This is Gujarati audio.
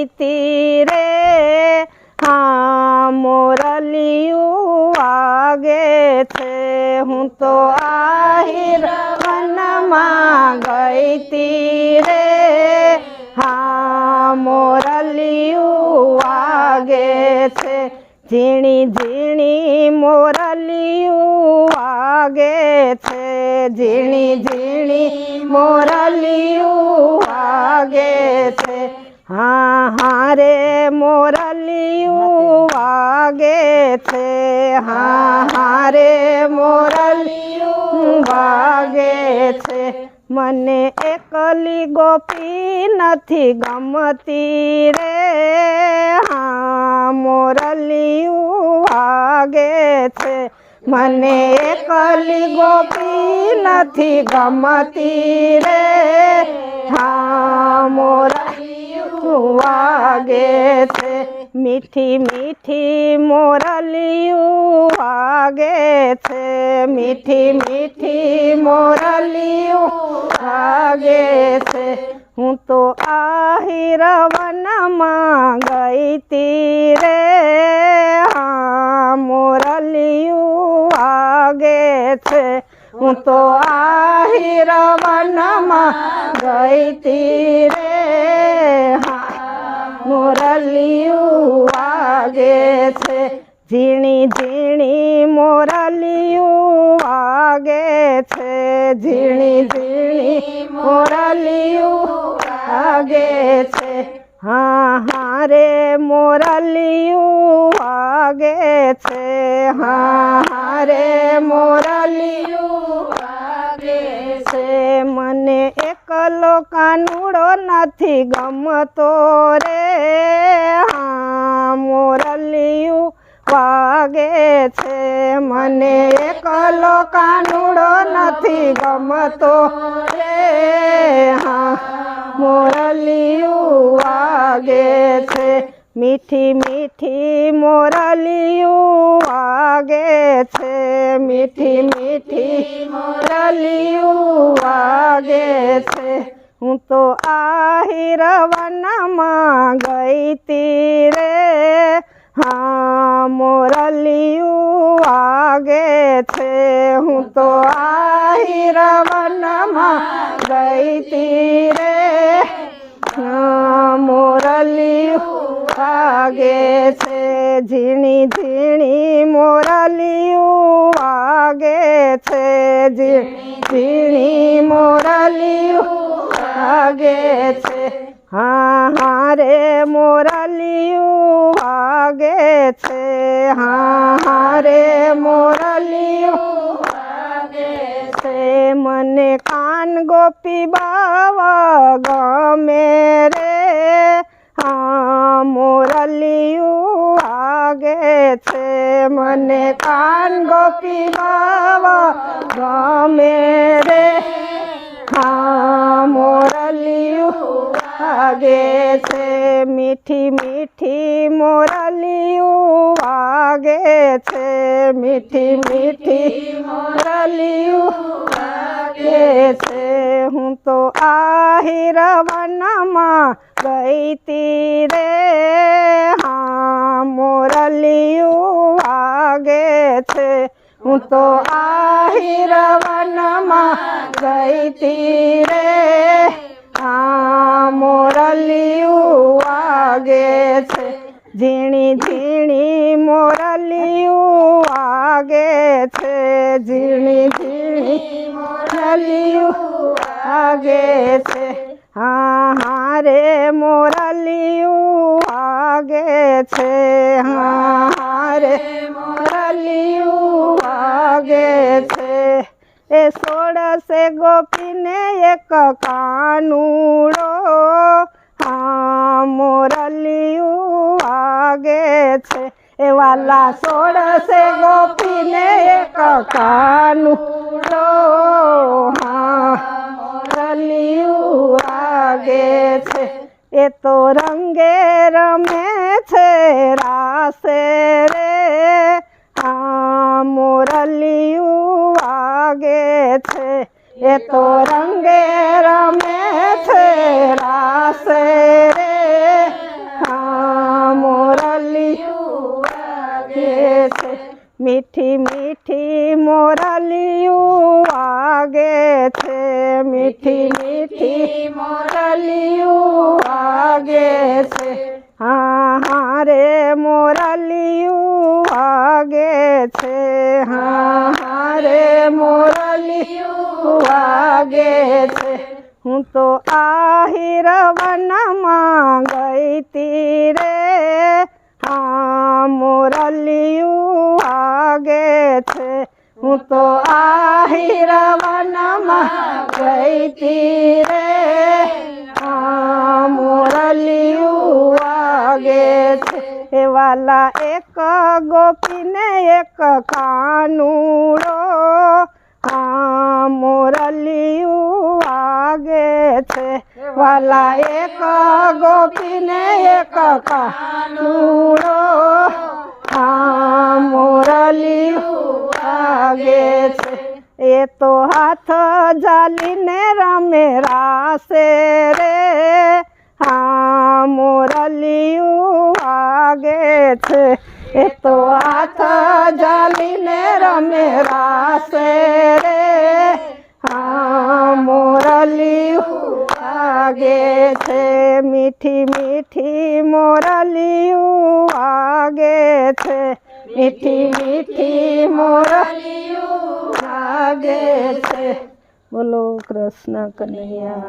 ગઈતી રે હા મોરલિયું વાગે છે હું તો આહિર વનમાં ગઈતી રે હા મોરલિયું વાગે છે ઝીણી ઝીણી મોરલિયું વાગે છે ઝીણી ઝીણી મોરલિયું વાગે છે હા હા રે મોરલિયું વાગે છે હા હા રે મોરલિયું વાગે છે મને એકલી ગોપી નથી ગમતી રે હા મોરલિયું વાગે છે મને એકલી ગોપી નથી ગમતી રે હા મોરલિયું વાગે છે મીઠી મીઠી મોરલિયું વાગે છે મીઠી મીઠી મોરલિયું વાગે છે હું તો આહિર વનમાં ગઈતી રે હા મોરલિયું વાગે છે હું તો આહિર વનમાં ગઈતી રે હા મોરલિયું વાગે છે ઝીણી ઝીણી મોરલિયું વાગે છે ઝીણી ઝીણી મોરલિયું વાગે છે હા હા રે મોરલિયું વાગે છે હા હા રે મોરલિયું વાગે છે મને એકલો કાનુડો નથી ગમતો રે હા મોરલિયું વાગે છે મને એકલો કાનુડો નથી ગમતો રે હા મોરલિયું વાગે છે મીઠી મીઠી મોરલિયું વાગે છે મીઠી મીઠી મોરલિયું વાગે છે હું તો આહિર વનમાં ગઈતી રે હા મોરલિયું વાગે છે હું તો આહિર વનમાં ગઈતી રે હા મોરલિયું વાગે છે ઝીણી ઝીણી મોરલિયું વાગે છે ઝીણી ઝીણી મોરલિયું વાગે છે હા હા રે મોરલિયું વાગે છે હા હા રે મોરલિયું વાગે છે મને કાન ગોપી બાવા ગમે રે હા મોરલિયું વાગે છે મને કાન ગોપી બાવા ગમે રે હા મોરલિયું વાગે છે મીઠી મીઠી મોરલિયું વાગે છે મીઠી મીઠી મોરલિયું વાગે છે હું તો આહિર વનમાં ગઈતી રે હા મોરલિયું વાગે છે હું તો આહિર વનમાં ગઈતી રે હા મોરલિયું વાગે છે ઝીણી ઝીણી મોરલિયું વાગે છે ઝીણી ઝીણી મોરલિયું વાગે છે હા હા રે મોરલિયું વાગે છે હા હા રે મોરલિયું વાગે છે એ સોળસે ગોપીને એક કાનુડો હા મોરલિયું વાગે છે એ વાલા સોળસે ગોપીને એક કાનુડો હા મોરલિયું વાગે છે એ તો રંગે રમે છે રાસે રે હા મોરલિયું વાગે છે એ તો રંગે રમે છે રાસે રે મીઠી મીઠી મોરલિયું વાગે છે મીઠી મીઠી મોરલિયું વાગે છે હા હા રે મોરલિયું વાગે છે હા હા રે મોરલિયું વાગે છે હું તો આહિર વનમાં ગઈ તી રે હા મોરલિયું વાગે છે હું તો આહિર વનમાં ગઈ તી રે હા મોરલિયું વાગે છે એ વાલા એક ગોપીને એક કાનુડો હા મોરલિયું વાગે છે વાલા એક ગોપીને એક કાનુડો હા મોરલિયું વાગે છે એ તો હાથ ઝાલીને રમે રાસે રે હા મોરલિયું વાગે છે એ તો હાથ ઝાલીને રમે રાસે રે હા મોરલિયું વાગે છે મીઠી મીઠી મોરલિયું વાગે છે મીઠી મીઠી મોરલિયું વાગે છે બોલો કૃષ્ણ કનૈયા